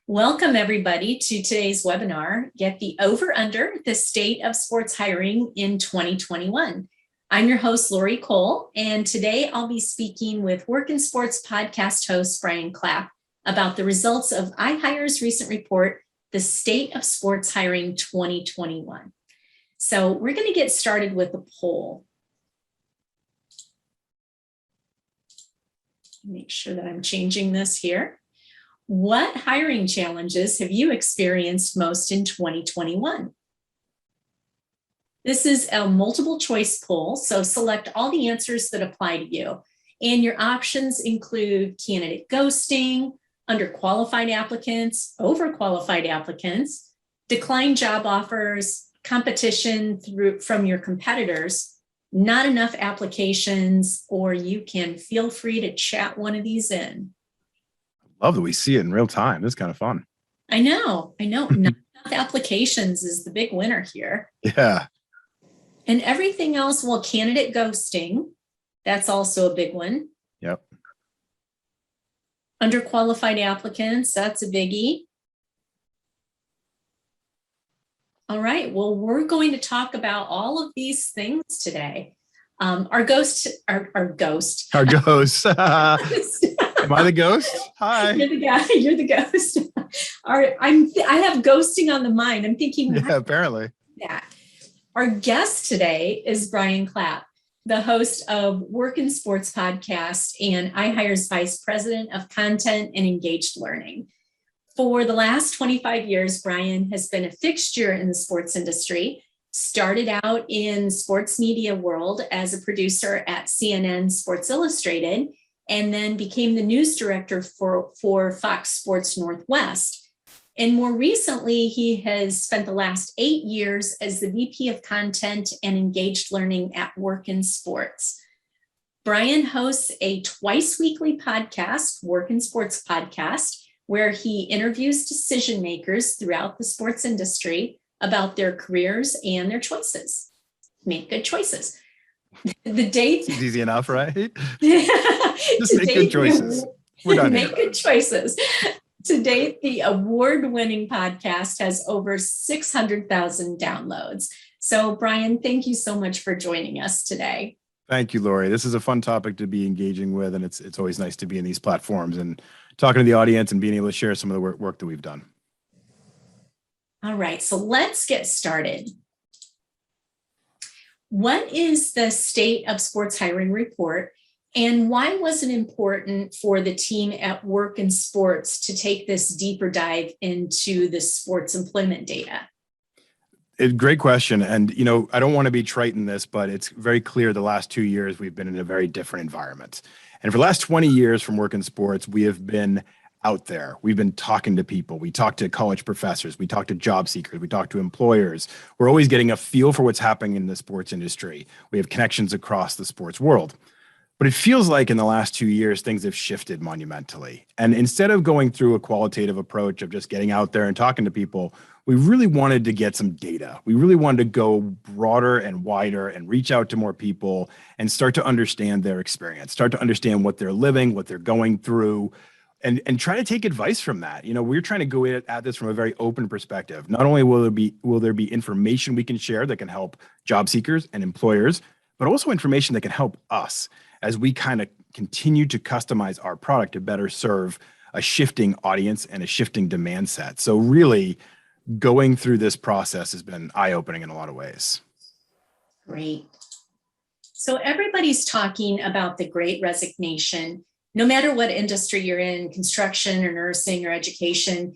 Welcome, everybody, to today's webinar, Get the Over-Under, the State of Sports Hiring in 2021. I'm your host, Lori Cole, and today I'll be speaking with WorkInSports podcast host, Brian Clapp, about the results of iHire's recent report, The State of Sports Hiring 2021. So we're going to get started with a poll. Make sure that I'm changing this here. What hiring challenges have you experienced most in 2021? This is a multiple choice poll, so select all the answers that apply to you. And your options include candidate ghosting, underqualified applicants, overqualified applicants, declined job offers, competition from your competitors, not enough applications, or you can feel free to chat one of these in. Love that we see it in real time. This is kind of fun. I know. Not enough applications is the big winner here. Yeah. And everything else, well, candidate ghosting, that's also a big one. Yep. Underqualified applicants, that's a biggie. All right, well, we're going to talk about all of these things today. Our ghost. Am I the ghost? Hi. You're the guy. You're the ghost. I have ghosting on the mind. I'm thinking. Yeah, apparently. Yeah. Our guest today is Brian Clapp, the host of WorkInSports podcast and iHire's Vice President of Content and Engaged Learning. For the last 25 years, Brian has been a fixture in the sports industry. Started out in sports media world as a producer at CNN Sports Illustrated, and then became the news director for Fox Sports Northwest. And more recently, he has spent the last 8 years as the VP of Content and Engaged Learning at WorkInSports. Brian hosts a twice weekly podcast, WorkInSports Podcast, where he interviews decision makers throughout the sports industry about their careers and their choices. Make good choices. The date it's easy enough, right? Just make good choices. We're done. Make good choices. To date, the award-winning podcast has over 600,000 downloads. So, Brian, thank you so much for joining us today. Thank you, Lori. This is a fun topic to be engaging with, and it's always nice to be in these platforms and talking to the audience and being able to share some of the work that we've done. All right, so let's get started. What is the State of Sports Hiring report, and why was it important for the team at WorkInSports to take this deeper dive into the sports employment data? Great question. And, I don't want to be trite in this, but it's very clear the last 2 years we've been in a very different environment. And for the last 20 years from WorkInSports, we have been out there. We've been talking to people. We talk to college professors. We talk to job seekers. We talk to employers. We're always getting a feel for what's happening in the sports industry. We have connections across the sports world. But it feels like in the last 2 years, things have shifted monumentally. And instead of going through a qualitative approach of just getting out there and talking to people, we really wanted to get some data. We really wanted to go broader and wider and reach out to more people and start to understand their experience, start to understand what they're living, what they're going through, and try to take advice from that. We're trying to go at this from a very open perspective. Not only will there be information we can share that can help job seekers and employers, but also information that can help us as we kind of continue to customize our product to better serve a shifting audience and a shifting demand set. So really going through this process has been eye-opening in a lot of ways. Great. So everybody's talking about the Great Resignation. No matter what industry you're in, construction or nursing or education,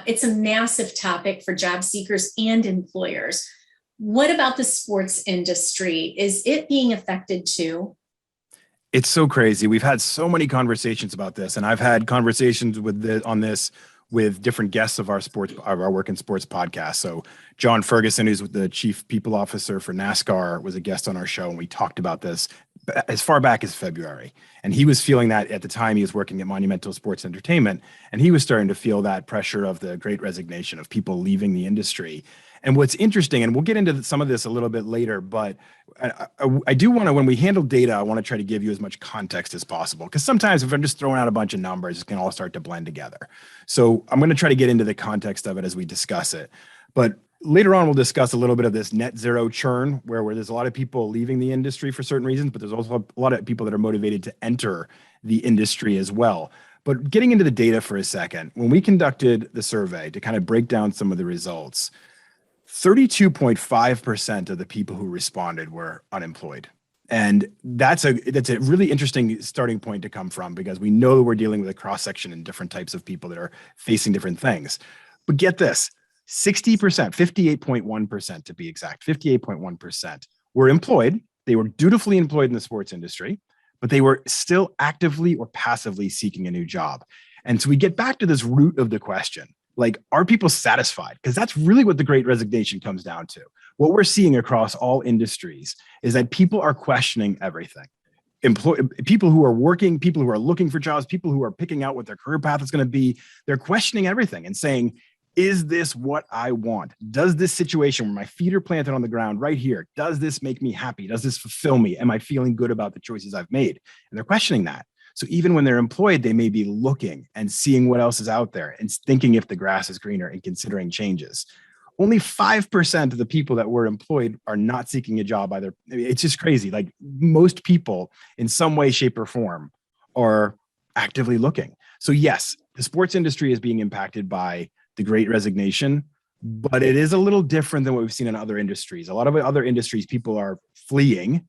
it's a massive topic for job seekers and employers. What about the sports industry? Is it being affected too? It's so crazy. We've had so many conversations about this, and I've had conversations on this with different guests of our WorkInSports podcast. So John Ferguson, who's the chief people officer for NASCAR, was a guest on our show, and we talked about this as far back as February. And he was feeling that at the time. He was working at Monumental Sports Entertainment, and he was starting to feel that pressure of the Great Resignation, of people leaving the industry. And what's interesting, and we'll get into some of this a little bit later, but I do want to, when we handle data, I want to try to give you as much context as possible, because sometimes if I'm just throwing out a bunch of numbers, it can all start to blend together. So I'm going to try to get into the context of it as we discuss it. But later on, we'll discuss a little bit of this net zero churn, where there's a lot of people leaving the industry for certain reasons, but there's also a lot of people that are motivated to enter the industry as well. But getting into the data for a second, when we conducted the survey to kind of break down some of the results, 32.5% of the people who responded were unemployed. And that's a really interesting starting point to come from, because we know that we're dealing with a cross section and different types of people that are facing different things. But get this, 60%, 58.1% to be exact, 58.1% were employed. They were dutifully employed in the sports industry, but they were still actively or passively seeking a new job. And so we get back to this root of the question. Like, are people satisfied? Because that's really what the Great Resignation comes down to. What we're seeing across all industries is that people are questioning everything. People who are working, people who are looking for jobs, people who are picking out what their career path is going to be, they're questioning everything and saying, is this what I want? Does this situation where my feet are planted on the ground right here, does this make me happy? Does this fulfill me? Am I feeling good about the choices I've made? And they're questioning that. So even when they're employed, they may be looking and seeing what else is out there and thinking if the grass is greener and considering changes. Only 5% of the people that were employed are not seeking a job either. It's just crazy. Like, most people in some way, shape, or form are actively looking. So yes, the sports industry is being impacted by the Great Resignation, but it is a little different than what we've seen in other industries. A lot of other industries, people are fleeing.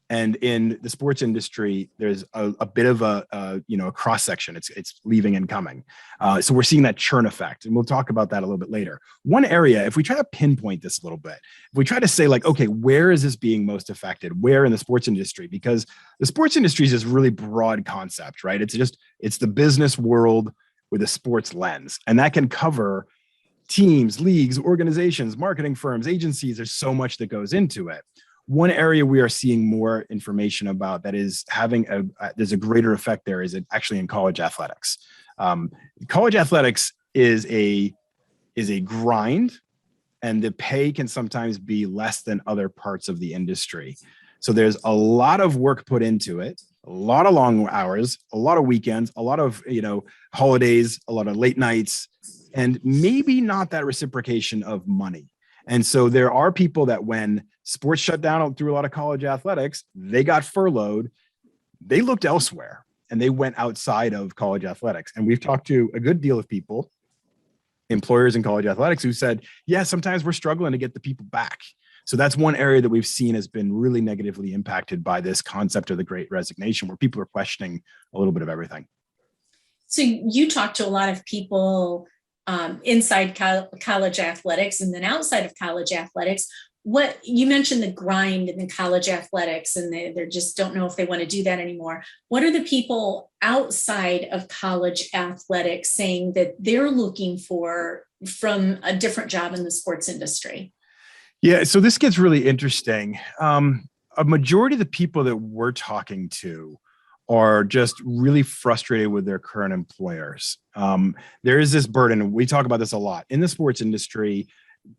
And in the sports industry, there's a bit of a cross section. It's leaving and coming. So we're seeing that churn effect, and we'll talk about that a little bit later. One area, if we try to pinpoint this a little bit, if we try to say, like, okay, where is this being most affected? Where in the sports industry? Because the sports industry is this really broad concept, right? It's the business world with a sports lens, and that can cover teams, leagues, organizations, marketing firms, agencies. There's so much that goes into it. One area we are seeing more information about that is having there's a greater effect there is actually in college athletics. College athletics is a grind, and the pay can sometimes be less than other parts of the industry. So there's a lot of work put into it, a lot of long hours, a lot of weekends, a lot of holidays, a lot of late nights, and maybe not that reciprocation of money. And so there are people that, when sports shut down through a lot of college athletics, they got furloughed. They looked elsewhere and they went outside of college athletics. And we've talked to a good deal of people, employers in college athletics, who said, yeah, sometimes we're struggling to get the people back. So that's one area that we've seen has been really negatively impacted by this concept of the Great Resignation, where people are questioning a little bit of everything. So you talk to a lot of people inside college athletics and then outside of college athletics. What you mentioned, the grind in the college athletics, and they just don't know if they want to do that anymore. What are the people outside of college athletics saying that they're looking for from a different job in the sports industry? Yeah, so this gets really interesting. A majority of the people that we're talking to are just really frustrated with their current employers. There is this burden, and we talk about this a lot in the sports industry.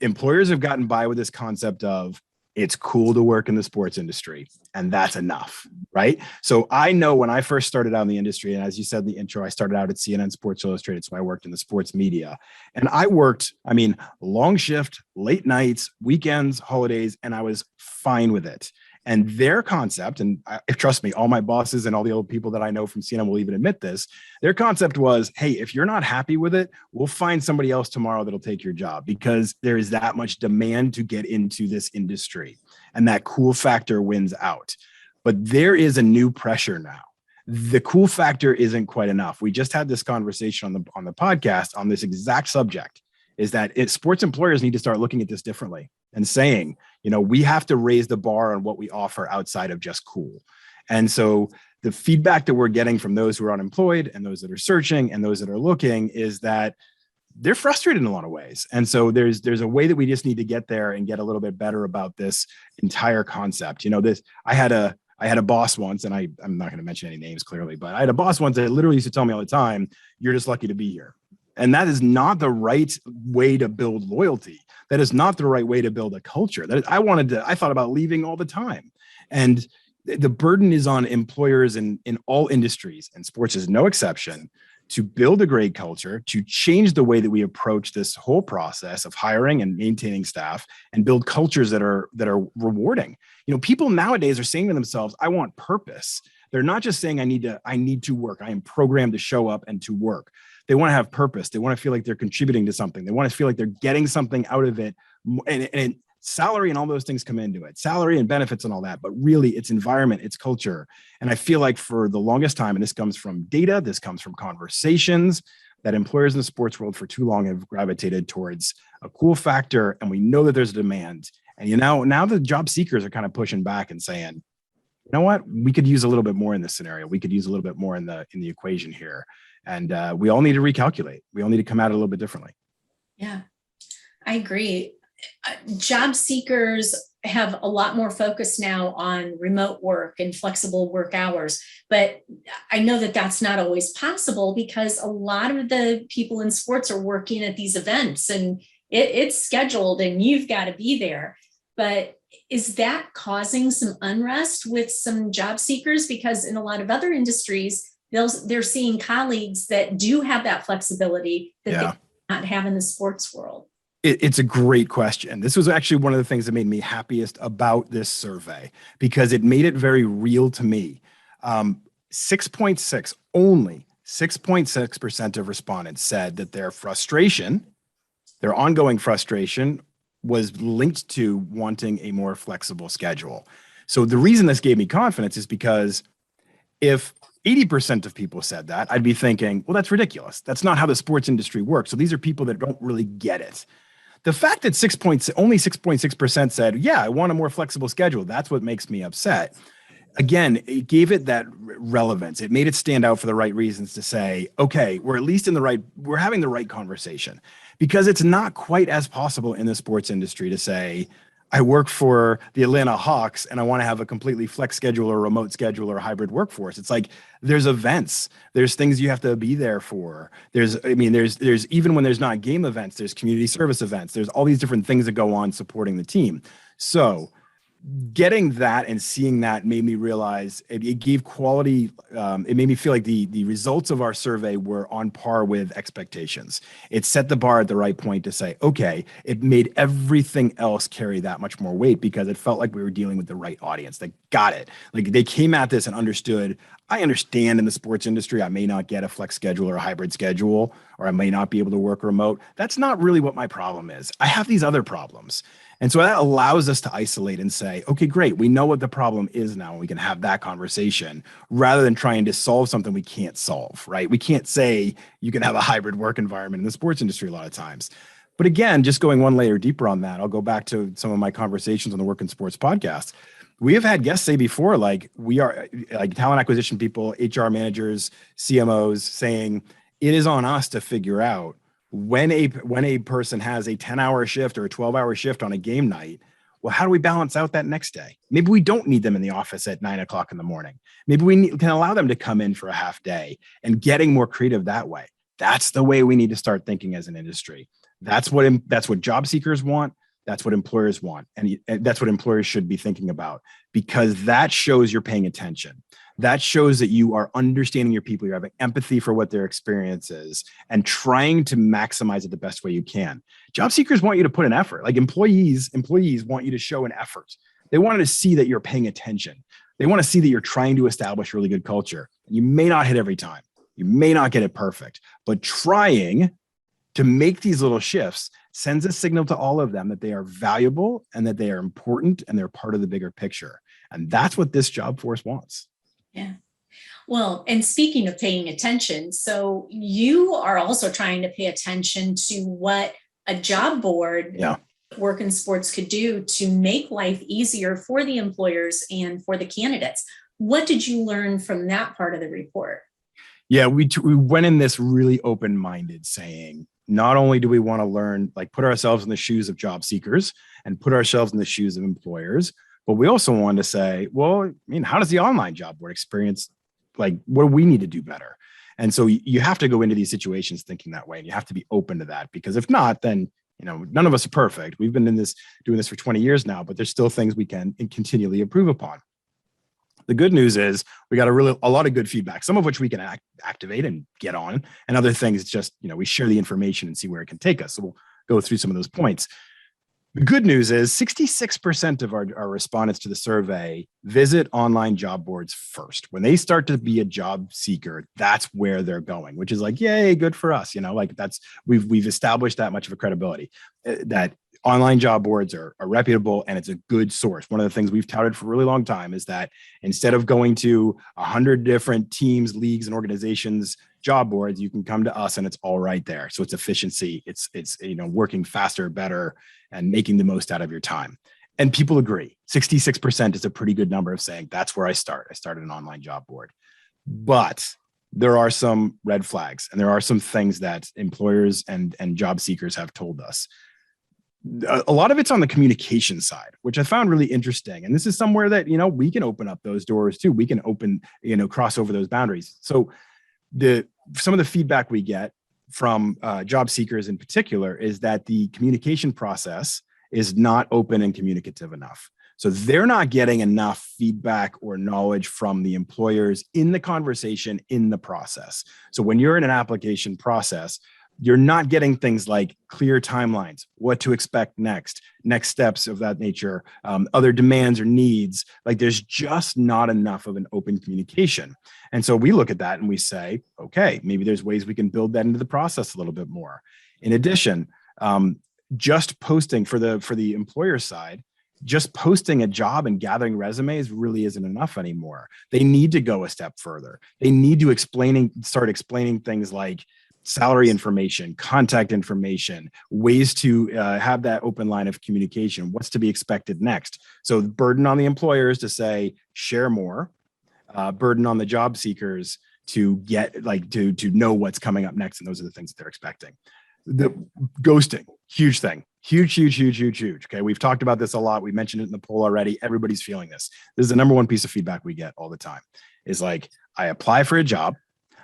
Employers have gotten by with this concept of, it's cool to work in the sports industry, and that's enough, right? So I know when I first started out in the industry, and as you said in the intro, I started out at CNN Sports Illustrated, so I worked in the sports media. And I worked, long shift, late nights, weekends, holidays, and I was fine with it. And their concept, and trust me, all my bosses and all the old people that I know from CNN will even admit this, their concept was, hey, if you're not happy with it, we'll find somebody else tomorrow that'll take your job, because there is that much demand to get into this industry. And that cool factor wins out. But there is a new pressure now. The cool factor isn't quite enough. We just had this conversation on the podcast on this exact subject, is that sports employers need to start looking at this differently and saying, we have to raise the bar on what we offer outside of just cool. And so the feedback that we're getting from those who are unemployed and those that are searching and those that are looking is that they're frustrated in a lot of ways. And so there's a way that we just need to get there and get a little bit better about this entire concept. I had a I had a boss once, and I'm not going to mention any names clearly, but I had a boss once that literally used to tell me all the time, you're just lucky to be here. And that is not the right way to build loyalty. That is not the right way to build a culture. I thought about leaving all the time. And the burden is on employers in all industries, and sports is no exception, to build a great culture, to change the way that we approach this whole process of hiring and maintaining staff, and build cultures that are rewarding. People nowadays are saying to themselves, I want purpose. They're not just saying I need to work. I am programmed to show up and to work. They want to have purpose. They want to feel like they're contributing to something. They want to feel like they're getting something out of it. And salary and all those things come into it, salary and benefits and all that, but really it's environment, it's culture. And I feel like for the longest time, and this comes from data, this comes from conversations, that employers in the sports world for too long have gravitated towards a cool factor. And we know that there's a demand. And now the job seekers are kind of pushing back and saying, you know what, we could use a little bit more in this scenario. We could use a little bit more in the equation here. And we all need to recalculate. We all need to come at it a little bit differently. Yeah, I agree. Job seekers have a lot more focus now on remote work and flexible work hours, but I know that that's not always possible because a lot of the people in sports are working at these events and it's scheduled and you've got to be there. But is that causing some unrest with some job seekers? Because in a lot of other industries, they're seeing colleagues that do have that flexibility that they not have in the sports world. It's a great question. This was actually one of the things that made me happiest about this survey because it made it very real to me. 6.6, only 6.6% of respondents said that their ongoing frustration was linked to wanting a more flexible schedule. So the reason this gave me confidence is because if 80% of people said that, I'd be thinking, well, that's ridiculous. That's not how the sports industry works. So these are people that don't really get it. The fact that only 6.6% said, yeah, I want a more flexible schedule, that's what makes me upset. Again, it gave it that relevance. It made it stand out for the right reasons to say, okay, we're having the right conversation, because it's not quite as possible in the sports industry to say, I work for the Atlanta Hawks and I want to have a completely flex schedule or remote schedule or hybrid workforce. It's like there's events, there's things you have to be there for. There's even when there's not game events, there's community service events. There's all these different things that go on supporting the team. So getting that and seeing that made me realize it gave quality. It made me feel like the results of our survey were on par with expectations. It set the bar at the right point to say, okay, it made everything else carry that much more weight because it felt like we were dealing with the right audience that got it. Like they came at this and understood, I understand in the sports industry, I may not get a flex schedule or a hybrid schedule, or I may not be able to work remote. That's not really what my problem is. I have these other problems. And so that allows us to isolate and say, okay, great. We know what the problem is now. And we can have that conversation rather than trying to solve something we can't solve, right? We can't say you can have a hybrid work environment in the sports industry a lot of times. But again, just going one layer deeper on that, I'll go back to some of my conversations on the WorkInSports podcast. We have had guests say before, like we are like talent acquisition people, HR managers, CMOs saying it is on us to figure out when a person has a 10-hour shift or a 12-hour shift on a game night, well, how do we balance out that next day? Maybe we don't need them in the office at 9 o'clock in the morning. Maybe we can allow them to come in for a half day and getting more creative that way. That's the way we need to start thinking as an industry. That's what job seekers want. That's what employers want. And that's what employers should be thinking about, because that shows you're paying attention. That shows that you are understanding your people. You're having empathy for what their experience is and trying to maximize it the best way you can. Job seekers want you to put an effort. Like employees want you to show an effort. They want to see that you're paying attention. They want to see that you're trying to establish really good culture. You may not hit every time. You may not get it perfect, but trying to make these little shifts sends a signal to all of them that they are valuable and that they are important and they're part of the bigger picture. And that's what this job force wants. Yeah. Well, and speaking of paying attention, so you are also trying to pay attention to what a job board, WorkInSports, could do to make life easier for the employers and for the candidates. What did you learn from that part of the report? Yeah, we went in this really open-minded, saying, not only do we want to learn, like put ourselves in the shoes of job seekers and put ourselves in the shoes of employers, But we also wanted to say, well, I mean, how does the online job board experience, like, what do we need to do better? And so you have to go into these situations thinking that way, and you have to be open to that, because if not, then, none of us are perfect. We've been doing this for 20 years now, but there's still things we can continually improve upon. The good news is we got a lot of good feedback, some of which we can activate and get on, and other things it's just, we share the information and see where it can take us. So we'll go through some of those points. The good news is 66% of our respondents to the survey visit online job boards first. When they start to be a job seeker, that's where they're going, which is like, yay, good for us. We've established that much of a credibility that online job boards are reputable, and it's a good source. One of the things we've touted for a really long time is that instead of going to 100 different teams, leagues, and organizations job boards, you can come to us and it's all right there. So it's efficiency, it's working faster, better, and making the most out of your time. And people agree. 66% is a pretty good number of saying that's where I start. I started an online job board. But there are some red flags, and there are some things that employers and job seekers have told us. A lot of it's on the communication side, which I found really interesting. And this is somewhere that, we can open up those doors too. We can cross over those boundaries. So some of the feedback we get from job seekers in particular is that the communication process is not open and communicative enough. So they're not getting enough feedback or knowledge from the employers in the conversation, in the process. So when you're in an application process, you're not getting things like clear timelines, what to expect next steps of that nature, other demands or needs. Like, there's just not enough of an open communication. And so we look at that and we say, okay, maybe there's ways we can build that into the process a little bit more. In addition, just posting for the employer side, just posting a job and gathering resumes really isn't enough anymore. They need to go a step further. They need to start explaining things like salary information, contact information, ways to have that open line of communication, what's to be expected next. So the burden on the employers to say, share more, burden on the job seekers to get to know what's coming up next. And those are the things that they're expecting. The ghosting, huge thing, huge. Okay. We've talked about this a lot. We mentioned it in the poll already. Everybody's feeling this. This is the number one piece of feedback we get all the time, is like, I apply for a job,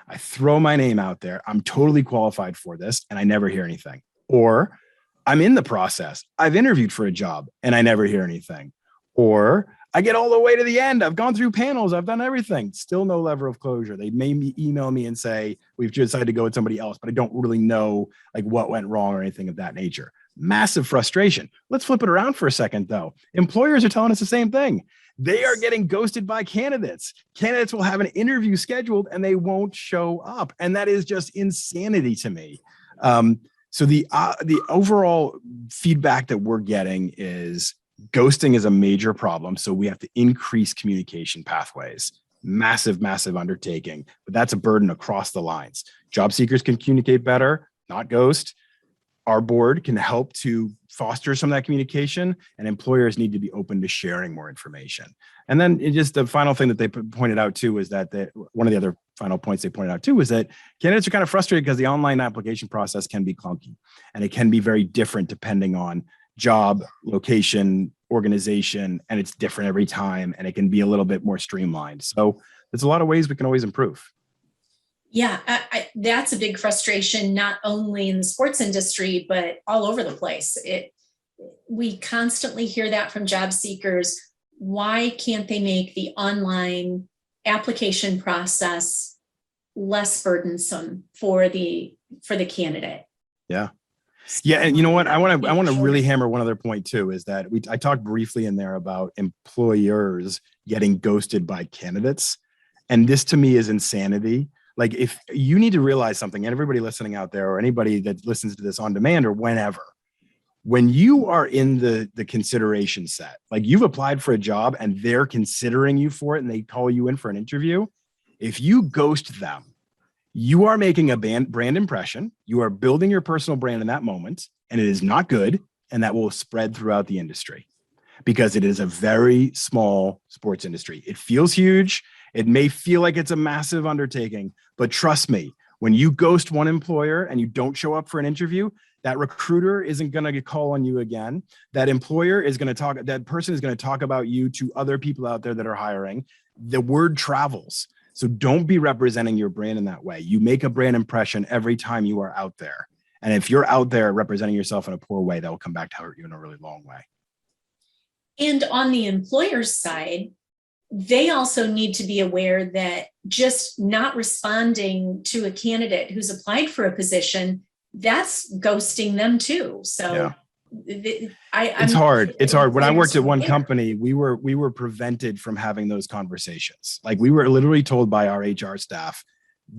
I throw my name out there, I'm totally qualified for this, and I never hear anything. Or I'm in the process, I've interviewed for a job and I never hear anything. Or I get all the way to the end, I've gone through panels, I've done everything, still no level of closure. They may email me and say, we've decided to go with somebody else, but I don't really know what went wrong or anything of that nature. Massive frustration. Let's flip it around for a second though. Employers are telling us the same thing. They are getting ghosted by candidates. Candidates will have an interview scheduled and they won't show up. And that is just insanity to me. So the overall feedback that we're getting is ghosting is a major problem. So we have to increase communication pathways. Massive undertaking, but that's a burden across the lines. Job seekers can communicate better, not ghost. Our board can help to foster some of that communication, and employers need to be open to sharing more information. And then just the final thing that they pointed out too is that one of the other final points they pointed out too is that candidates are kind of frustrated because the online application process can be clunky, and it can be very different depending on job, location, organization, and it's different every time, and it can be a little bit more streamlined. So there's a lot of ways we can always improve. Yeah, that's a big frustration, not only in the sports industry, but all over the place. We constantly hear that from job seekers. Why can't they make the online application process less burdensome for the candidate? Yeah. Yeah, and you know what? I want to really hammer one other point too, is that I talked briefly in there about employers getting ghosted by candidates, and this to me is insanity. Like, if you need to realize something, and everybody listening out there, or anybody that listens to this on demand or whenever, when you are in the consideration set, like you've applied for a job and they're considering you for it and they call you in for an interview, if you ghost them, you are making a brand impression. You are building your personal brand in that moment, and it is not good. And that will spread throughout the industry, because it is a very small sports industry. It feels huge. It may feel like it's a massive undertaking, but trust me, When you ghost one employer and you don't show up for an interview, that recruiter isn't going to call on you again. That employer is going to talk, that person is going to talk about you to other people out there that are hiring. The word travels. So don't be representing your brand in that way. You make a brand impression every time you are out there. And if you're out there representing yourself in a poor way, that will come back to hurt you in a really long way. And on the employer's side, they also need to be aware that just not responding to a candidate who's applied for a position, that's ghosting them too. So yeah. It's hard. It's hard. When I worked at one company, we were prevented from having those conversations. Like, we were literally told by our HR staff,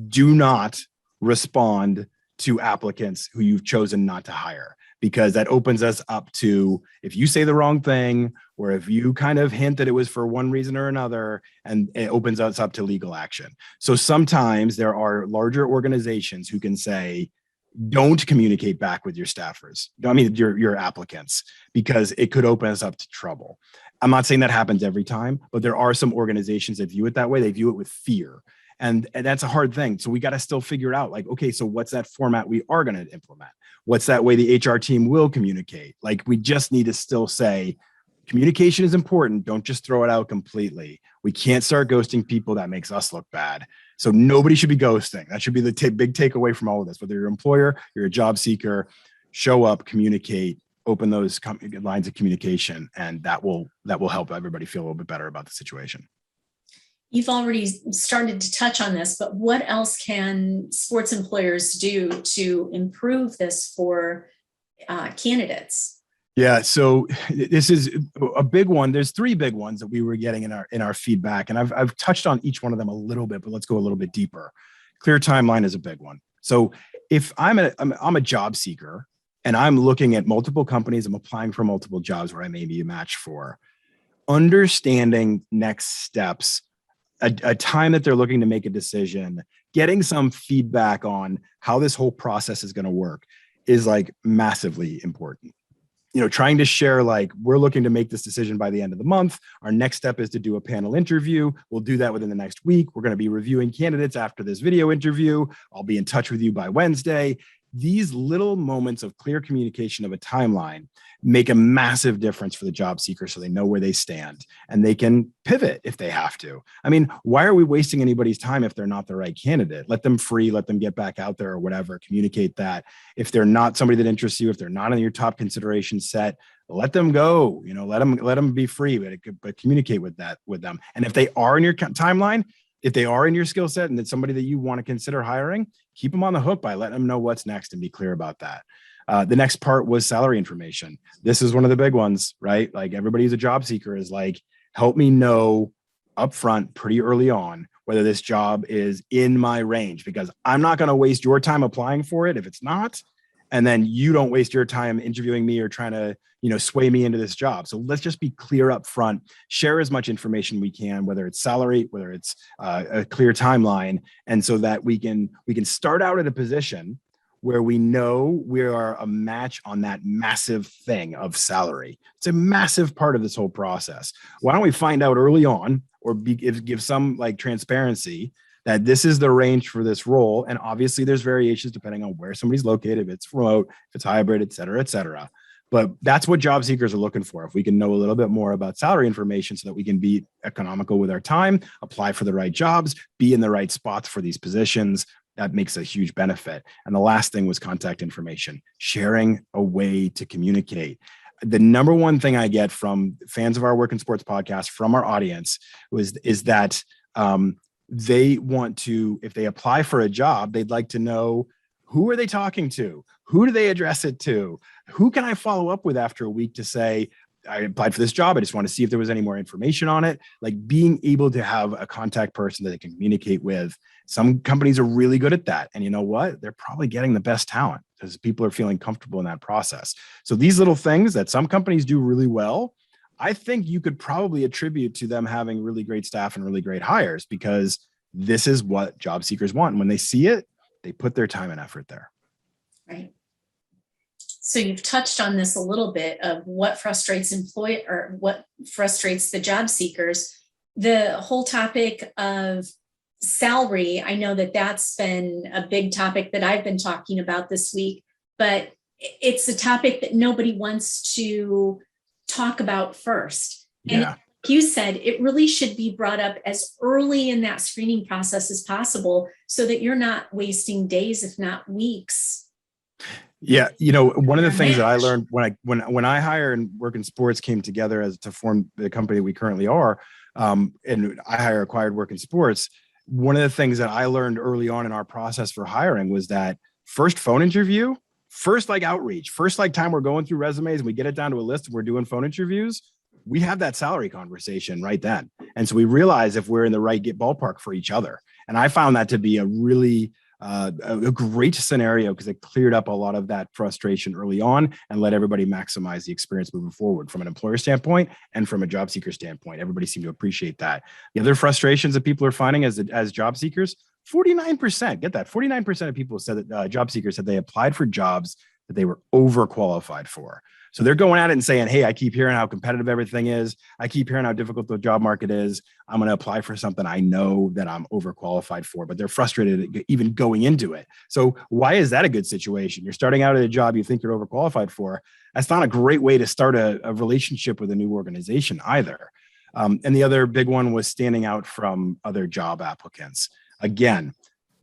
do not respond to applicants who you've chosen not to hire, because that opens us up to, if you say the wrong thing, or if you kind of hint that it was for one reason or another, and it opens us up to legal action. So sometimes there are larger organizations who can say, don't communicate back with your staffers. I mean, your applicants, because it could open us up to trouble. I'm not saying that happens every time, but there are some organizations that view it that way. They view it with fear. And that's a hard thing. So we got to still figure out, like, okay, so what's that format we are going to implement? What's that way the HR team will communicate? Like, we just need to still say, communication is important. Don't just throw it out completely. We can't start ghosting people. That makes us look bad. So nobody should be ghosting. That should be the big takeaway from all of this. Whether you're an employer, you're a job seeker, show up, communicate, open those lines of communication, and that will help everybody feel a little bit better about the situation. You've already started to touch on this, but what else can sports employers do to improve this for candidates? Yeah, so this is a big one. There's three big ones that we were getting in our feedback, and I've touched on each one of them a little bit, but let's go a little bit deeper. Clear timeline is a big one. So if I'm a job seeker and I'm looking at multiple companies, I'm applying for multiple jobs where I may be a match for, understanding next steps, a time that they're looking to make a decision, getting some feedback on how this whole process is going to work is like massively important. Trying to share, like, we're looking to make this decision by the end of the month. Our next step is to do a panel interview. We'll do that within the next week. We're going to be reviewing candidates after this video interview. I'll be in touch with you by Wednesday. These little moments of clear communication of a timeline make a massive difference for the job seeker, so they know where they stand and they can pivot if they have to. I mean, why are we wasting anybody's time if they're not the right candidate? Let them free, let them get back out there or whatever, communicate that. If they're not somebody that interests you, if they're not in your top consideration set, let them go, let them be free, but communicate with them. And if they are in your timeline, if they are in your skill set and it's somebody that you want to consider hiring, keep them on the hook by letting them know what's next and be clear about that. The next part was salary information. This is one of the big ones, right? Like, everybody who's a job seeker is like, help me know upfront pretty early on whether this job is in my range, because I'm not going to waste your time applying for it if it's not. And then you don't waste your time interviewing me or trying to, sway me into this job. So let's just be clear up front, share as much information we can, whether it's salary, whether it's a clear timeline. And so that we can start out at a position where we know we are a match on that massive thing of salary. It's a massive part of this whole process. Why don't we find out early on, or give some like transparency that this is the range for this role? And obviously there's variations depending on where somebody's located, if it's remote, if it's hybrid, et cetera, et cetera. But that's what job seekers are looking for. If we can know a little bit more about salary information so that we can be economical with our time, apply for the right jobs, be in the right spots for these positions, that makes a huge benefit. And the last thing was contact information, sharing a way to communicate. The number one thing I get from fans of our Work in Sports podcast, from our audience, is that they want to, if they apply for a job, they'd like to know, who are they talking to? Who do they address it to? Who can I follow up with after a week to say, I applied for this job, I just want to see if there was any more information on it. Like, being able to have a contact person that they can communicate with. Some companies are really good at that. And you know what? They're probably getting the best talent because people are feeling comfortable in that process. So these little things that some companies do really well, I think you could probably attribute to them having really great staff and really great hires, because this is what job seekers want. And when they see it, they put their time and effort there. Right. So you've touched on this a little bit of what frustrates what frustrates the job seekers. The whole topic of salary, I know that that's been a big topic that I've been talking about this week, but it's a topic that nobody wants to talk about first. And Yeah. like you said, it really should be brought up as early in that screening process as possible so that you're not wasting days, if not weeks. Yeah, one of the things that I learned when I hire and work in sports came together as to form the company we currently are, and I hire acquired work in sports. One of the things that I learned early on in our process for hiring was that first phone interview, first like outreach, first like time we're going through resumes and we get it down to a list and we're doing phone interviews, we have that salary conversation right then. And so we realize if we're in the right ballpark for each other. And I found that to be a really a great scenario because it cleared up a lot of that frustration early on and let everybody maximize the experience moving forward from an employer standpoint and from a job seeker standpoint. Everybody seemed to appreciate that. The other frustrations that people are finding as job seekers, 49%, get that, 49% of people said that job seekers said they applied for jobs that they were overqualified for. So they're going at it and saying, hey, I keep hearing how competitive everything is. I keep hearing how difficult the job market is. I'm going to apply for something I know that I'm overqualified for, but they're frustrated even going into it. So why is that a good situation? You're starting out at a job you think you're overqualified for. That's not a great way to start a relationship with a new organization either. And the other big one was standing out from other job applicants. Again,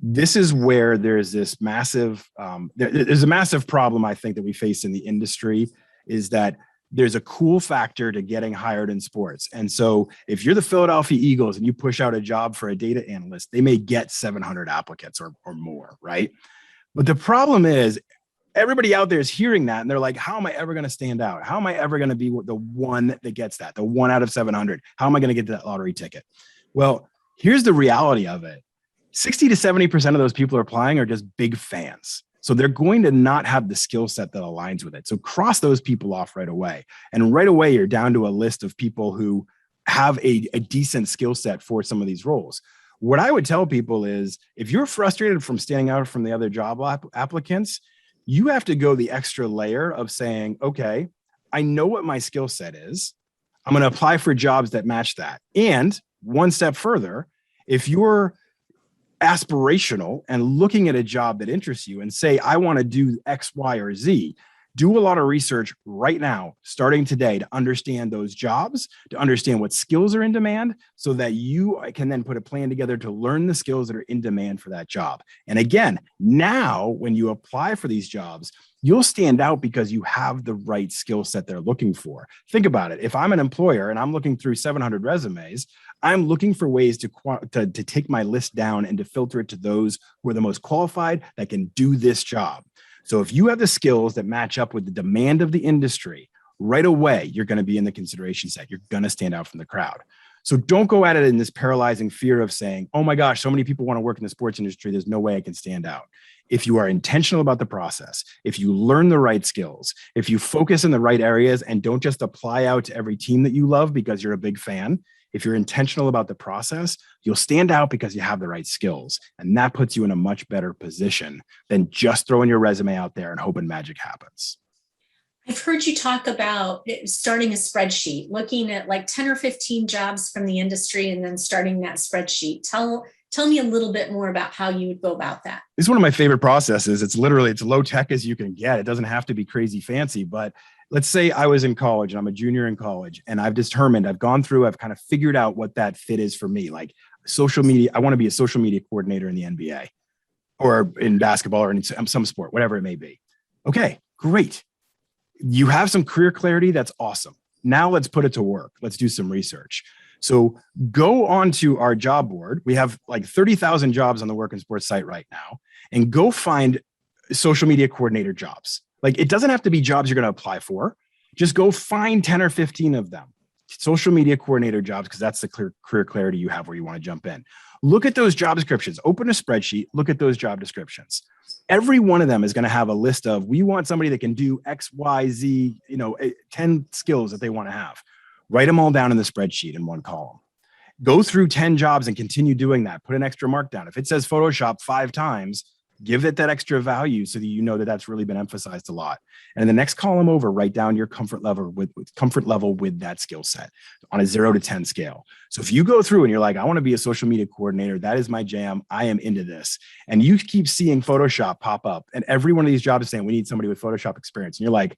this is where there's this massive, there's a massive problem I think that we face in the industry is that there's a cool factor to getting hired in sports. And so if you're the Philadelphia Eagles and you push out a job for a data analyst, they may get 700 applicants or more, right? But the problem is everybody out there is hearing that and they're like, how am I ever going to stand out? How am I ever going to be the one that gets that, the 1 out of 700? How am I going to get that lottery ticket? Well, here's the reality of it. 60 to 70% of those people are applying are just big fans. So they're going to not have the skill set that aligns with it. So cross those people off right away. And right away, you're down to a list of people who have a decent skill set for some of these roles. What I would tell people is if you're frustrated from standing out from the other job applicants, you have to go the extra layer of saying, okay, I know what my skill set is. I'm going to apply for jobs that match that. And one step further, if you're aspirational and looking at a job that interests you and say, I want to do X, Y, or Z, do a lot of research right now, starting today, to understand those jobs, to understand what skills are in demand so that you can then put a plan together to learn the skills that are in demand for that job. And again, now when you apply for these jobs, you'll stand out because you have the right skill set they're looking for. Think about it. If I'm an employer and I'm looking through 700 resumes, I'm looking for ways to take my list down and to filter it to those who are the most qualified that can do this job. So if you have the skills that match up with the demand of the industry, right away, you're going to be in the consideration set. You're going to stand out from the crowd. So don't go at it in this paralyzing fear of saying, oh my gosh, so many people want to work in the sports industry. There's no way I can stand out. If you are intentional about the process, if you learn the right skills, if you focus in the right areas and don't just apply out to every team that you love because you're a big fan, if you're intentional about the process, you'll stand out because you have the right skills. And that puts you in a much better position than just throwing your resume out there and hoping magic happens. I've heard you talk about starting a spreadsheet, looking at like 10 or 15 jobs from the industry and then starting that spreadsheet. Tell me a little bit more about how you would go about that. It's one of my favorite processes. It's low tech as you can get. It doesn't have to be crazy fancy, but let's say I was in college and I'm a junior in college and I've kind of figured out what that fit is for me. Like social media, I want to be a social media coordinator in the NBA or in basketball or in some sport, whatever it may be. Okay, great. You have some career clarity. That's awesome. Now let's put it to work. Let's do some research. So go onto our job board. We have like 30,000 jobs on the WorkInSports site right now, and go find social media coordinator jobs. Like it doesn't have to be jobs you're going to apply for. Just go find 10 or 15 of them, social media coordinator jobs, because that's the career clarity you have where you want to jump in. Look at those job descriptions, open a spreadsheet, look at those job descriptions. Every one of them is going to have a list of, we want somebody that can do X, Y, Z, 10 skills that they want to have. Write them all down in the spreadsheet in one column. Go through 10 jobs and continue doing that. Put an extra mark down. If it says Photoshop 5 times, Give it that extra value so that you know that that's really been emphasized a lot. And in the next column over, write down your comfort level with that skill set on a 0 to 10 scale. So if you go through and you're like, I want to be a social media coordinator, that is my jam, I am into this. And you keep seeing Photoshop pop up, and every one of these jobs is saying, we need somebody with Photoshop experience. And you're like,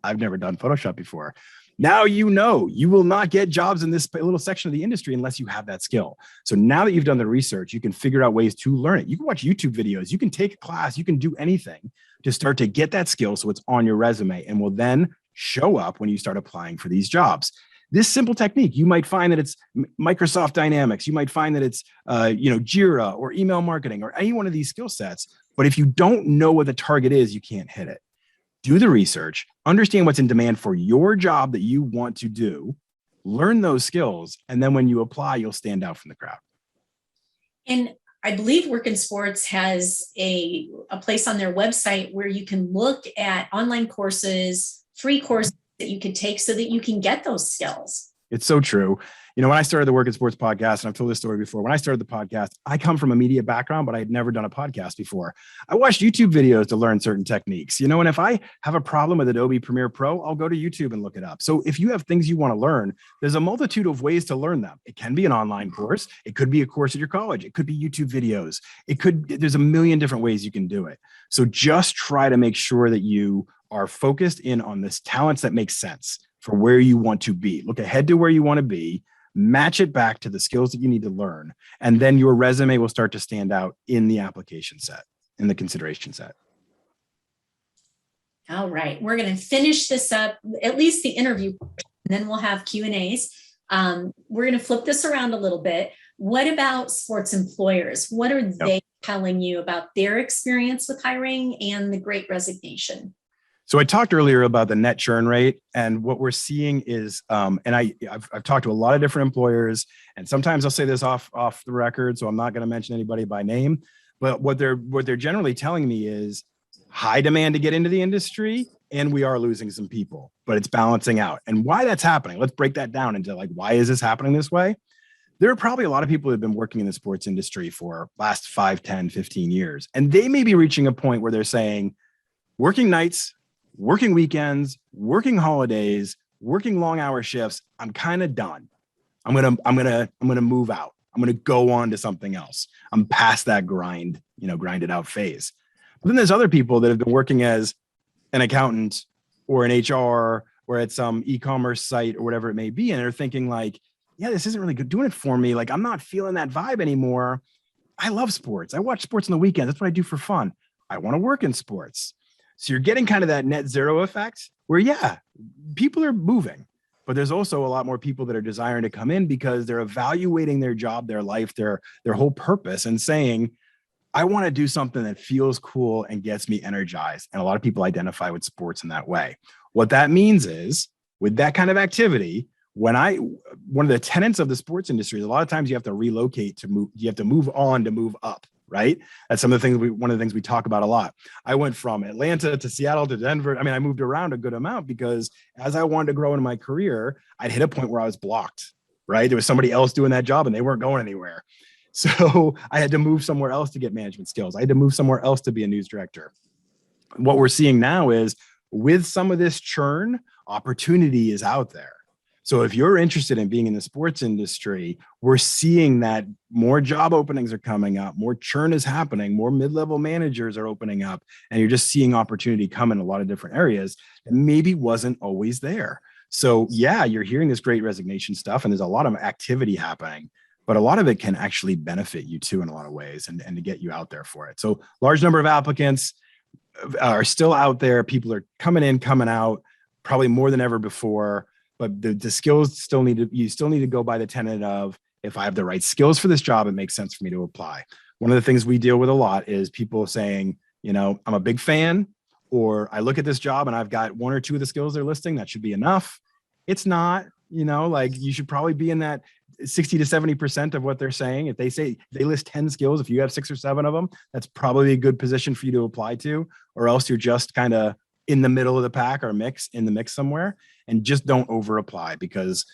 I've never done Photoshop before. Now you know you will not get jobs in this little section of the industry unless you have that skill. So now that you've done the research, you can figure out ways to learn it. You can watch YouTube videos, you can take a class, you can do anything to start to get that skill so it's on your resume and will then show up when you start applying for these jobs. This simple technique, you might find that it's Microsoft Dynamics, you might find that it's Jira or email marketing or any one of these skill sets. But if you don't know what the target is, you can't hit it. Do the research, understand what's in demand for your job that you want to do, learn those skills, and then when you apply, you'll stand out from the crowd. And I believe WorkInSports has a place on their website where you can look at online courses, free courses that you could take so that you can get those skills. It's so true. You know, when I started the WorkInSports podcast, and I've told this story before, when I started the podcast, I come from a media background, but I had never done a podcast before. I watched YouTube videos to learn certain techniques, and if I have a problem with Adobe Premiere Pro, I'll go to YouTube and look it up. So if you have things you want to learn, there's a multitude of ways to learn them. It can be an online course. It could be a course at your college. It could be YouTube videos. There's a million different ways you can do it. So just try to make sure that you are focused in on this talents that make sense for where you want to be. Look ahead to where you want to be, match it back to the skills that you need to learn, and then your resume will start to stand out in the application set, in the consideration set. All right, we're going to finish this up, at least the interview, and then we'll have Q&As. We're going to flip this around a little bit. What about sports employers? What are they telling you about their experience with hiring and the Great Resignation? So I talked earlier about the net churn rate, and what we're seeing is, and I've talked to a lot of different employers, and sometimes I'll say this off the record, so I'm not going to mention anybody by name, but what they're generally telling me is high demand to get into the industry, and we are losing some people, but it's balancing out. And why that's happening? Let's break that down into why is this happening this way? There are probably a lot of people who have been working in the sports industry for last 5, 10, 15 years, and they may be reaching a point where they're saying, working nights, working weekends, working holidays, working long hour shifts, I'm kind of done. I'm gonna move out. I'm gonna go on to something else. I'm past that grind it out phase. But then there's other people that have been working as an accountant or an HR or at some e-commerce site or whatever it may be, and they're thinking this isn't really good doing it for me. I'm not feeling that vibe anymore. I love sports. I watch sports on the weekend. That's what I do for fun. I want to work in sports. So you're getting kind of that net zero effect where, people are moving, but there's also a lot more people that are desiring to come in because they're evaluating their job, their life, their whole purpose and saying, I want to do something that feels cool and gets me energized. And a lot of people identify with sports in that way. What that means is with that kind of activity, one of the tenets of the sports industry is a lot of times you have to relocate to move, you have to move on to move up. Right? That's one of the things we talk about a lot. I went from Atlanta to Seattle to Denver. I moved around a good amount because as I wanted to grow in my career, I'd hit a point where I was blocked, right? There was somebody else doing that job and they weren't going anywhere. So I had to move somewhere else to get management skills. I had to move somewhere else to be a news director. What we're seeing now is with some of this churn, opportunity is out there. So if you're interested in being in the sports industry, we're seeing that more job openings are coming up, more churn is happening, more mid-level managers are opening up, and you're just seeing opportunity come in a lot of different areas that maybe wasn't always there. So you're hearing this Great Resignation stuff, and there's a lot of activity happening, but a lot of it can actually benefit you too in a lot of ways and to get you out there for it. So large number of applicants are still out there. People are coming in, coming out, probably more than ever before. But the skills you still need to go by the tenet of, if I have the right skills for this job, it makes sense for me to apply. One of the things we deal with a lot is people saying, I'm a big fan, or I look at this job and I've got 1 or 2 of the skills they're listing. That should be enough. It's not, you should probably be in that 60 to 70% of what they're saying. If they list 10 skills, if you have 6 or 7 of them, that's probably a good position for you to apply to, or else you're just kind of in the middle of the pack or in the mix somewhere. And just don't over apply, because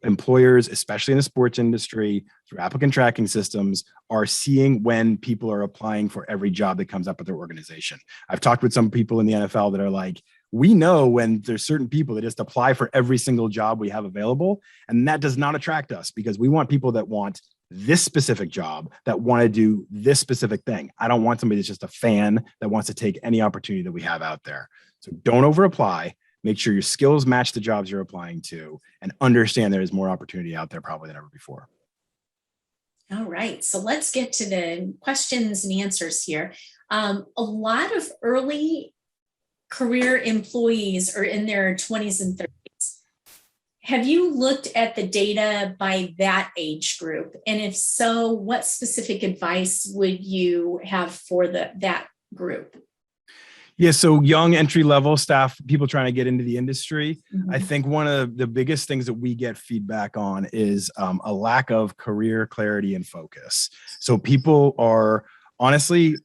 employers, especially in the sports industry, through applicant tracking systems, are seeing when people are applying for every job that comes up at their organization. I've talked with some people in the NFL that are like, we know when there's certain people that just apply for every single job we have available. And that does not attract us because we want people that want this specific job, that want to do this specific thing. I don't want somebody that's just a fan that wants to take any opportunity that we have out there. So don't over apply. Make sure your skills match the jobs you're applying to, and understand there is more opportunity out there probably than ever before. All right, so let's get to the questions and answers here. A lot of early career employees are in their 20s and 30s. Have you looked at the data by that age group? And if so, what specific advice would you have for that group? Yeah, so young entry-level staff, people trying to get into the industry. Mm-hmm. I think one of the biggest things that we get feedback on is a lack of career clarity and focus. So people are honestly,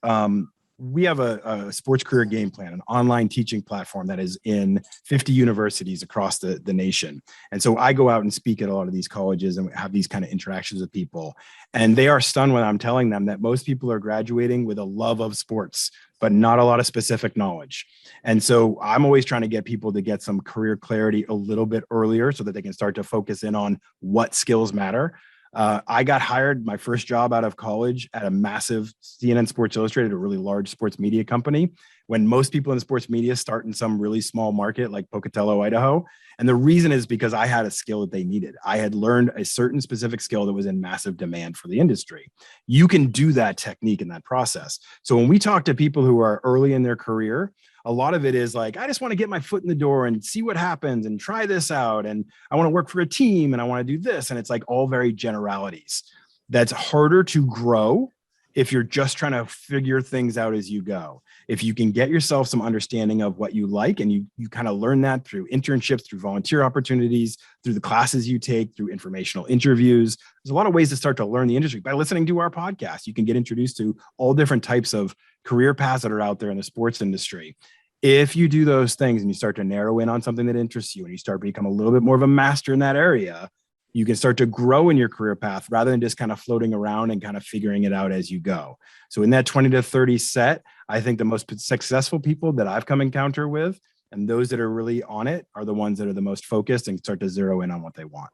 we have a sports career game plan, an online teaching platform that is in 50 universities across the nation. And so I go out and speak at a lot of these colleges and have these kind of interactions with people. And they are stunned when I'm telling them that most people are graduating with a love of sports, but not a lot of specific knowledge. And so I'm always trying to get people to get some career clarity a little bit earlier so that they can start to focus in on what skills matter. I got hired my first job out of college at a massive CNN Sports Illustrated, a really large sports media company, when most people in sports media start in some really small market like Pocatello, Idaho. And the reason is because I had a skill that they needed. I had learned a certain specific skill that was in massive demand for the industry. You can do that technique in that process. So when we talk to people who are early in their career, a lot of it is like, I just want to get my foot in the door and see what happens and try this out. And I want to work for a team and I want to do this. And it's like all very generalities. That's harder to grow if you're just trying to figure things out as you go. If you can get yourself some understanding of what you like and you kind of learn that through internships, through volunteer opportunities, through the classes you take, through informational interviews. There's a lot of ways to start to learn the industry. By listening to our podcast, you can get introduced to all different types of career paths that are out there in the sports industry. If you do those things and you start to narrow in on something that interests you and you start to become a little bit more of a master in that area, you can start to grow in your career path rather than just kind of floating around and kind of figuring it out as you go. So in that 20 to 30 set, I think the most successful people that I've come encounter with and those that are really on it are the ones that are the most focused and start to zero in on what they want.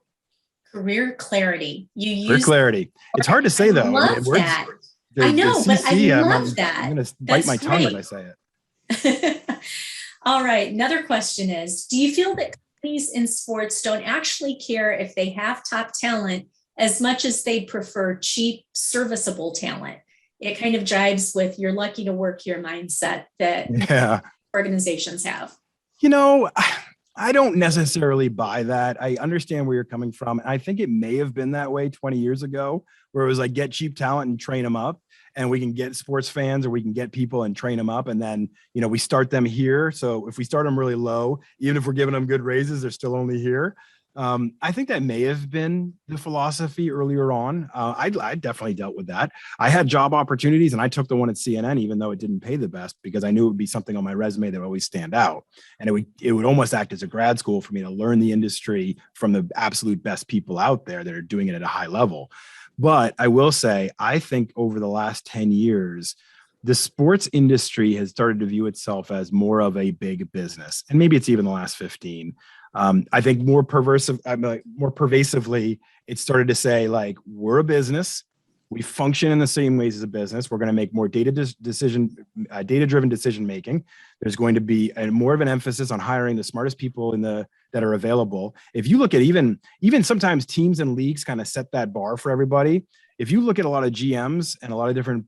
Career clarity. Career clarity. It's hard to say though. I love that. I know, but I love that. I'm going to bite my tongue when I say it. All right. Another question is, do you feel that companies in sports don't actually care if they have top talent as much as they prefer cheap, serviceable talent? It kind of jives with you're lucky to work here mindset that organizations have. You know, I don't necessarily buy that. I understand where you're coming from. I think it may have been that way 20 years ago, where it was like, get cheap talent and train them up. And we can get sports fans or we can get people and train them up. And then, you know, we start them here. So if we start them really low, even if we're giving them good raises, they're still only here. I think that may have been the philosophy earlier on. I definitely dealt with that. I had job opportunities and I took the one at CNN, even though it didn't pay the best, because I knew it would be something on my resume that would always stand out. And it would almost act as a grad school for me to learn the industry from the absolute best people out there that are doing it at a high level. But I will say, I think over the last 10 years, the sports industry has started to view itself as more of a big business. And maybe it's even the last 15. I think more pervasively, it started to say, like, we're a business. We function in the same ways as a business. We're going to make more data-driven decision making. There's going to be more of an emphasis on hiring the smartest people that are available. If you look at even sometimes teams and leagues kind of set that bar for everybody. If you look at a lot of GMs and a lot of different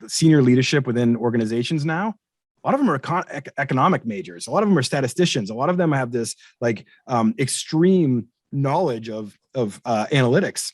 senior leadership within organizations now, a lot of them are economic majors. A lot of them are statisticians. A lot of them have this extreme knowledge of analytics.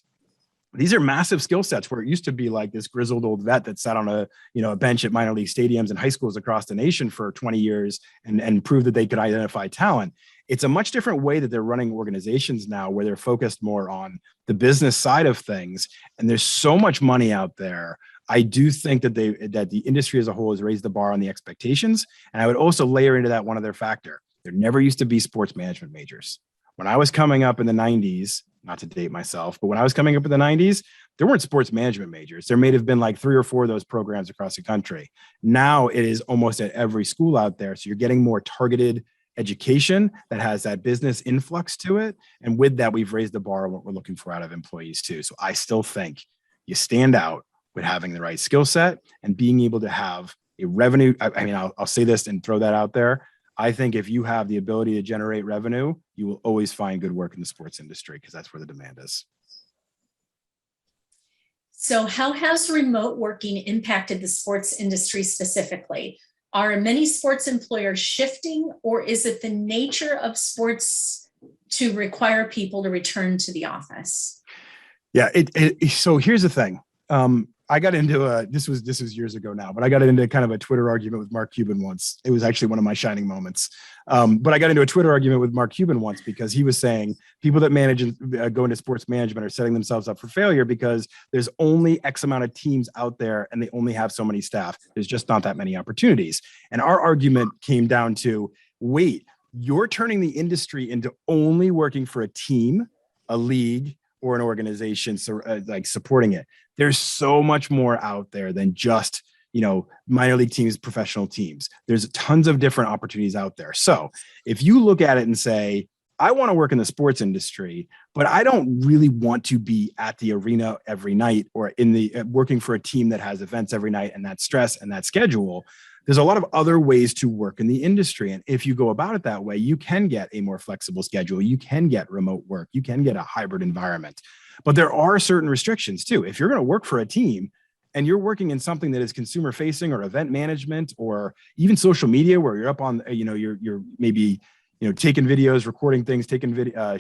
These are massive skill sets where it used to be like this grizzled old vet that sat on a bench at minor league stadiums and high schools across the nation for 20 years and proved that they could identify talent. It's a much different way that they're running organizations now, where they're focused more on the business side of things. And there's so much money out there. I do think that the industry as a whole has raised the bar on the expectations. And I would also layer into that one other factor. There never used to be sports management majors. When I was coming up in the 90s, not to date myself, but when I was coming up in the 90s, there weren't sports management majors. There may have been like 3 or 4 of those programs across the country. Now it is almost at every school out there. So you're getting more targeted education that has that business influx to it. And with that, we've raised the bar on what we're looking for out of employees too. So I still think you stand out with having the right skill set and being able to have a revenue. I mean, I'll say this and throw that out there. I think if you have the ability to generate revenue, you will always find good work in the sports industry because that's where the demand is. So how has remote working impacted the sports industry specifically? Are many sports employers shifting, or is it the nature of sports to require people to return to the office? Yeah. So here's the thing. I got into this was years ago now, but I got into kind of a Twitter argument with Mark Cuban once. It was actually one of my shining moments. But I got into a Twitter argument with Mark Cuban once because he was saying people that manage and go into sports management are setting themselves up for failure because there's only X amount of teams out there and they only have so many staff. There's just not that many opportunities. And our argument came down to, wait, you're turning the industry into only working for a team, a league, or an organization, so like supporting it. There's so much more out there than just, minor league teams, professional teams. There's tons of different opportunities out there. So if you look at it and say, I want to work in the sports industry, but I don't really want to be at the arena every night or in the working for a team that has events every night and that stress and that schedule. There's a lot of other ways to work in the industry. And if you go about it that way, you can get a more flexible schedule. You can get remote work. You can get a hybrid environment. But there are certain restrictions too. If you're going to work for a team and you're working in something that is consumer facing or event management or even social media where you're up on, you're maybe, taking videos, recording things, taking video,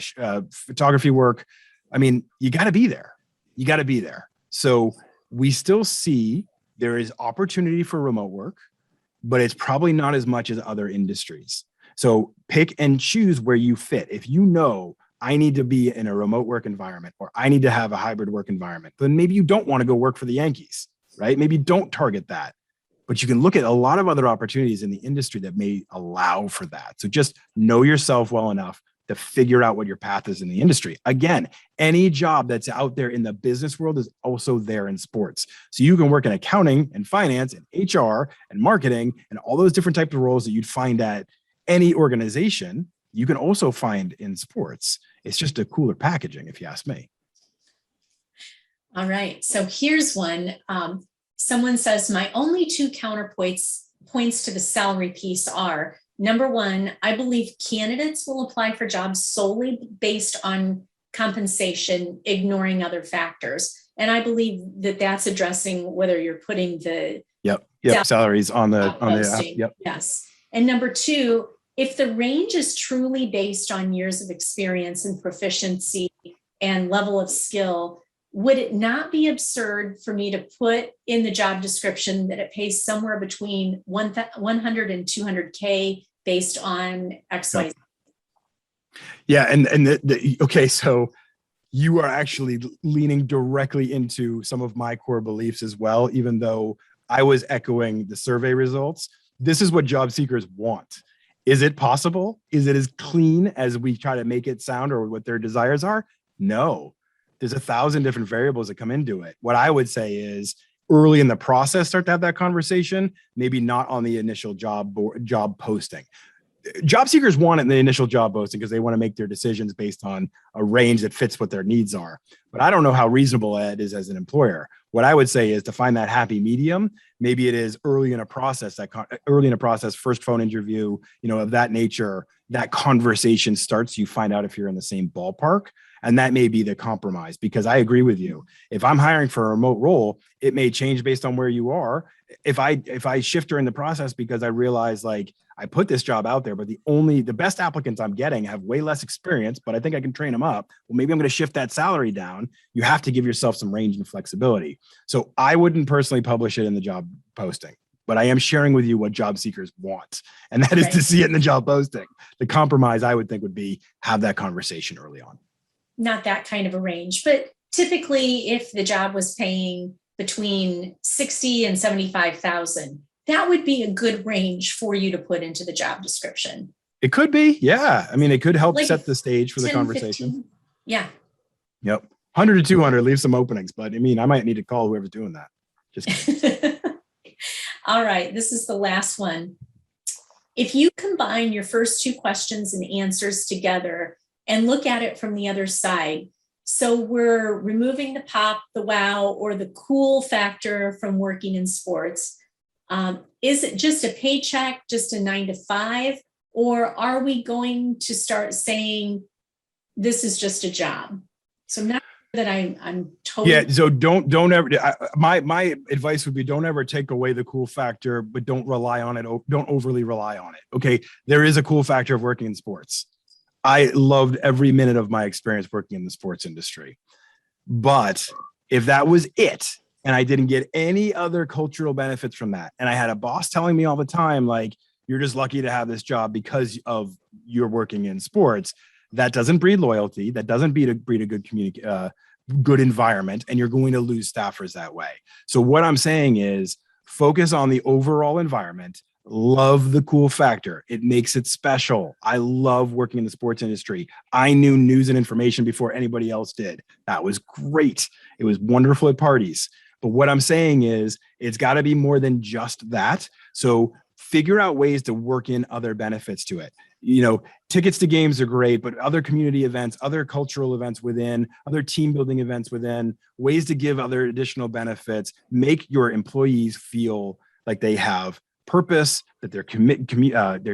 photography work. I mean, you got to be there. You got to be there. So we still see there is opportunity for remote work, but it's probably not as much as other industries. So pick and choose where you fit. If you know I need to be in a remote work environment or I need to have a hybrid work environment, then maybe you don't want to go work for the Yankees, right? Maybe don't target that. But you can look at a lot of other opportunities in the industry that may allow for that. So just know yourself well enough to figure out what your path is in the industry. Again, any job that's out there in the business world is also there in sports. So you can work in accounting and finance and HR and marketing and all those different types of roles that you'd find at any organization. You can also find in sports. It's just a cooler packaging, if you ask me. All right. So here's one. Someone says, my only 2 counterpoints to the salary piece are, number one, I believe candidates will apply for jobs solely based on compensation, ignoring other factors. And I believe that that's addressing whether you're putting the salaries on the app. Yes. And number 2, if the range is truly based on years of experience and proficiency and level of skill, would it not be absurd for me to put in the job description that it pays somewhere between 100 and 200K based on XYZ? Yeah. And okay. So you are actually leaning directly into some of my core beliefs as well, even though I was echoing the survey results. This is what job seekers want. Is it possible? Is it as clean as we try to make it sound or what their desires are? No. There's 1,000 different variables that come into it. What I would say is early in the process, start to have that conversation, maybe not on the initial job posting. Job seekers want it in the initial job posting because they want to make their decisions based on a range that fits what their needs are. But I don't know how reasonable that is as an employer. What I would say is to find that happy medium. Maybe it is early in a process, first phone interview, of that nature, that conversation starts, you find out if you're in the same ballpark. And that may be the compromise, because I agree with you. If I'm hiring for a remote role, it may change based on where you are. If I shift during the process because I realize like I put this job out there, but the best applicants I'm getting have way less experience, but I think I can train them up. Well, maybe I'm going to shift that salary down. You have to give yourself some range and flexibility. So I wouldn't personally publish it in the job posting, but I am sharing with you what job seekers want. And that is to see it in the job posting. The compromise I would think would be have that conversation early on. Not that kind of a range, but typically if the job was paying between 60 and 75,000, that would be a good range for you to put into the job description. It could be. Yeah. I mean, it could help Like set the stage for the 10, conversation. 15. Yeah. Yep. 100 to 200 leave some openings, but I mean, I might need to call whoever's doing that. Just kidding. All right. This is the last one. If you combine your first two questions and answers together and look at it from the other side, so we're removing the pop, the wow, or the cool factor from working in sports. Is it just a paycheck, just a 9 to 5? Or are we going to start saying this is just a job? So now that I'm totally. Yeah. So don't ever, my advice would be don't ever take away the cool factor, but don't rely on it. Don't overly rely on it. Okay. There is a cool factor of working in sports. I loved every minute of my experience working in the sports industry. But if that was it, and I didn't get any other cultural benefits from that, and I had a boss telling me all the time, like, you're just lucky to have this job because of you're working in sports, that doesn't breed loyalty. That doesn't breed a good environment, and you're going to lose staffers that way. So what I'm saying is focus on the overall environment. Love the cool factor. It makes it special. I love working in the sports industry. I knew news and information before anybody else did. That was great. It was wonderful at parties. But what I'm saying is it's got to be more than just that. So figure out ways to work in other benefits to it. You know, tickets to games are great, but other community events, other cultural events within, other team building events within, ways to give other additional benefits, make your employees feel like they have purpose, that they're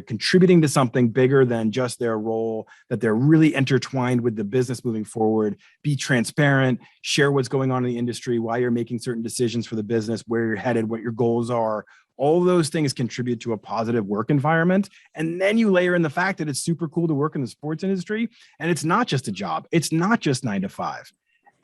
contributing to something bigger than just their role, that they're really intertwined with the business moving forward. Be transparent, share what's going on in the industry, why you're making certain decisions for the business, where you're headed, what your goals are. All those things contribute to a positive work environment. And then you layer in the fact that it's super cool to work in the sports industry. And it's not just a job. It's not just 9 to 5.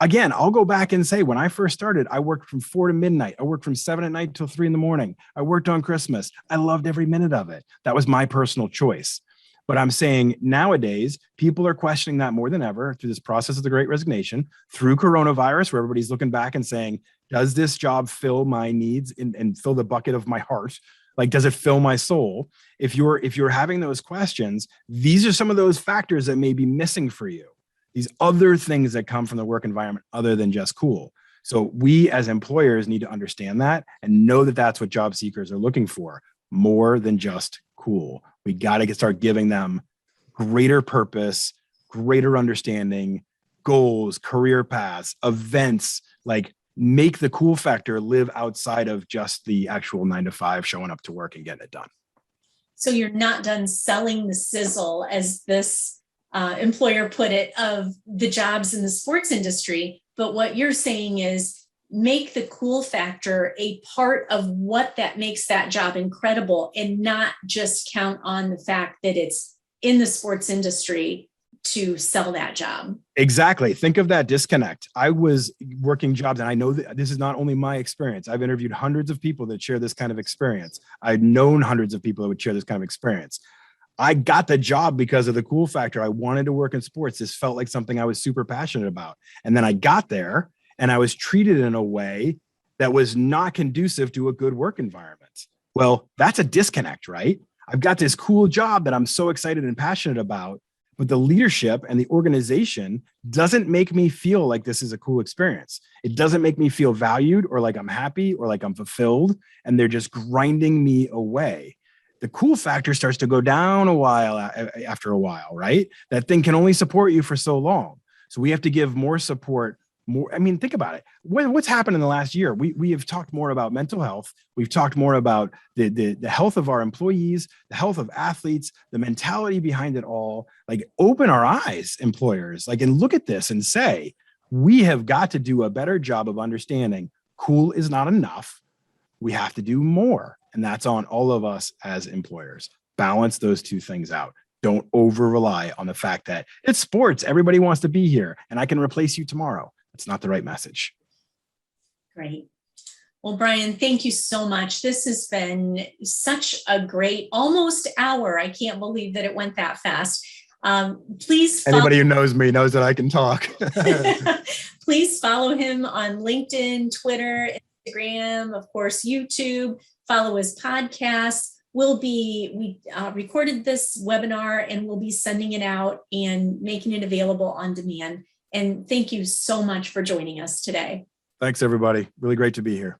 Again, I'll go back and say, when I first started, I worked from 4 to midnight. I worked from 7 at night till 3 in the morning. I worked on Christmas. I loved every minute of it. That was my personal choice. But I'm saying nowadays, people are questioning that more than ever through this process of the Great Resignation, through coronavirus, where everybody's looking back and saying, does this job fill my needs and fill the bucket of my heart? Like, does it fill my soul? If you're having those questions, these are some of those factors that may be missing for you. These other things that come from the work environment other than just cool. So we as employers need to understand that and know that that's what job seekers are looking for, more than just cool. We got to start giving them greater purpose, greater understanding, goals, career paths, events, like make the cool factor live outside of just the actual 9 to 5 showing up to work and getting it done. So you're not done selling the sizzle, as this employer put it, of the jobs in the sports industry. But what you're saying is make the cool factor a part of what that makes that job incredible, and not just count on the fact that it's in the sports industry to sell that job. Exactly. Think of that disconnect. I was working jobs, and I know that this is not only my experience. I've interviewed hundreds of people that share this kind of experience. I've known hundreds of people that would share this kind of experience. I got the job because of the cool factor. I wanted to work in sports. This felt like something I was super passionate about. And then I got there and I was treated in a way that was not conducive to a good work environment. Well, that's a disconnect, right? I've got this cool job that I'm so excited and passionate about, but the leadership and the organization doesn't make me feel like this is a cool experience. It doesn't make me feel valued or like I'm happy or like I'm fulfilled, and they're just grinding me away. The cool factor starts to go down after a while, right? That thing can only support you for so long. So we have to give more support. I mean, think about it. What's happened in the last year? We have talked more about mental health. We've talked more about the health of our employees, the health of athletes, the mentality behind it all. Like, open our eyes, employers, like, and look at this and say, we have got to do a better job of understanding cool is not enough. We have to do more. And that's on all of us as employers. Balance those two things out. Don't over rely on the fact that it's sports. Everybody wants to be here and I can replace you tomorrow. That's not the right message. Great. Well, Brian, thank you so much. This has been such a great almost hour. I can't believe that it went that fast. Please. Anybody who knows me knows that I can talk. Please follow him on LinkedIn, Twitter, Instagram, of course, YouTube. Follow his podcasts. we recorded this webinar and we'll be sending it out and making it available on demand. And thank you so much for joining us today. Thanks, everybody. Really great to be here.